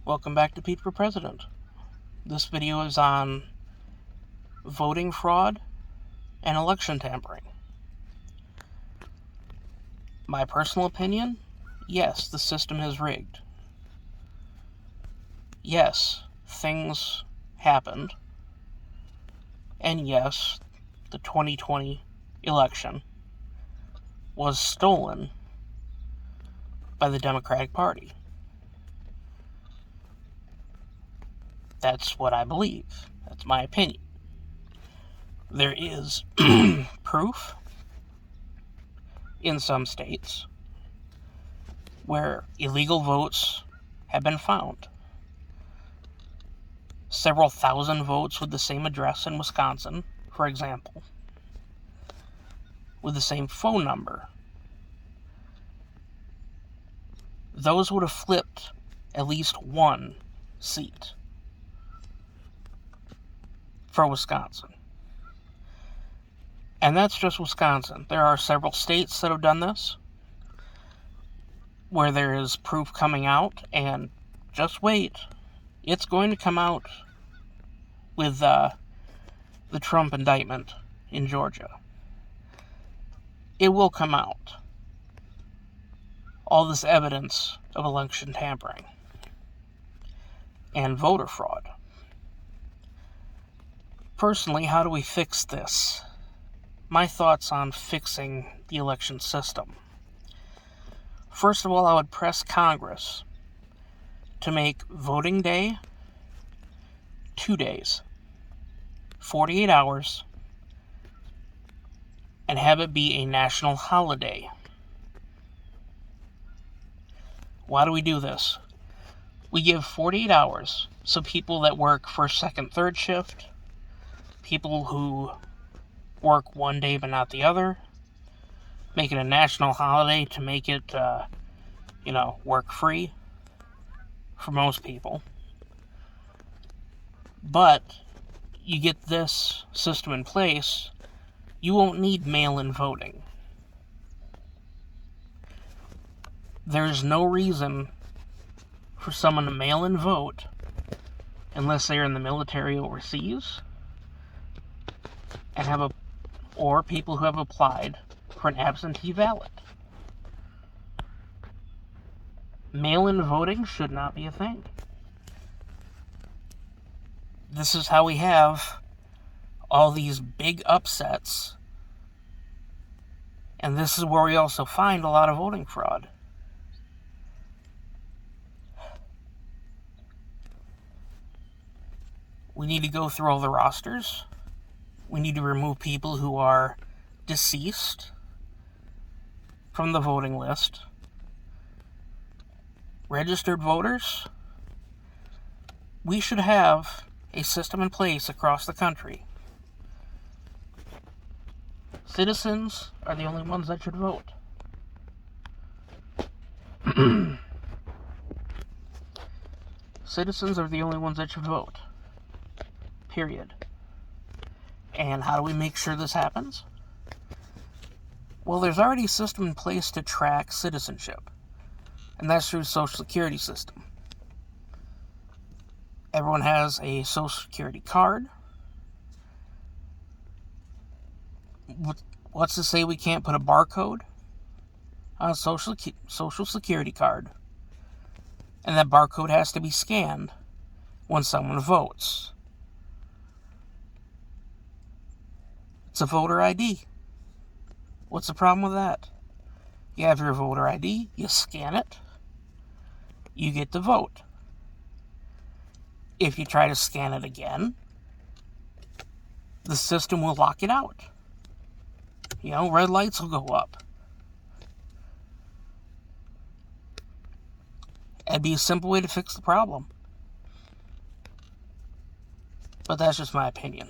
Welcome back to Pete for President. This video is on voting fraud and election tampering. My personal opinion, yes, the system is rigged. Yes, things happened. And yes, the 2020 election was stolen by the Democratic Party. That's what I believe. That's my opinion. There is proof in some states where illegal votes have been found. Several thousand votes with the same address in Wisconsin, for example, with the same phone number. Those would have flipped at least one seat for Wisconsin. And that's just Wisconsin. There are several states that have done this, where there is proof coming out, and just wait, it's going to come out with the Trump indictment in Georgia. It will come out. All this evidence of election tampering and voter fraud. Personally, how do we fix this? My thoughts on fixing the election system. First of all, I would press Congress to make voting day 2 days, 48 hours, and have it be a national holiday. Why do we do this? We give 48 hours so people that work first, second, third shift, people who work one day but not the other, make it a national holiday to make it, work free for most people. But you get this system in place, you won't need mail-in voting. There's no reason for someone to mail-in vote unless they're in the military overseas and or people who have applied for an absentee ballot. Mail-in voting should not be a thing. This is how we have all these big upsets, and this is where we also find a lot of voting fraud. We need to go through all the rosters. We need to remove people who are deceased from the voting list. Registered voters, we should have a system in place across the country. Citizens are the only ones that should vote. Citizens are the only ones that should vote. Period. And how do we make sure this happens? Well, there's already a system in place to track citizenship, and that's through the Social Security system. Everyone has a Social Security card. What's to say we can't put a barcode on a Social Security card, and that barcode has to be scanned when someone votes? It's a voter ID. What's the problem with that? You have your voter ID, you scan it, you get to vote. If you try to scan it again, the system will lock it out. Red lights will go up. It'd be a simple way to fix the problem. But that's just my opinion.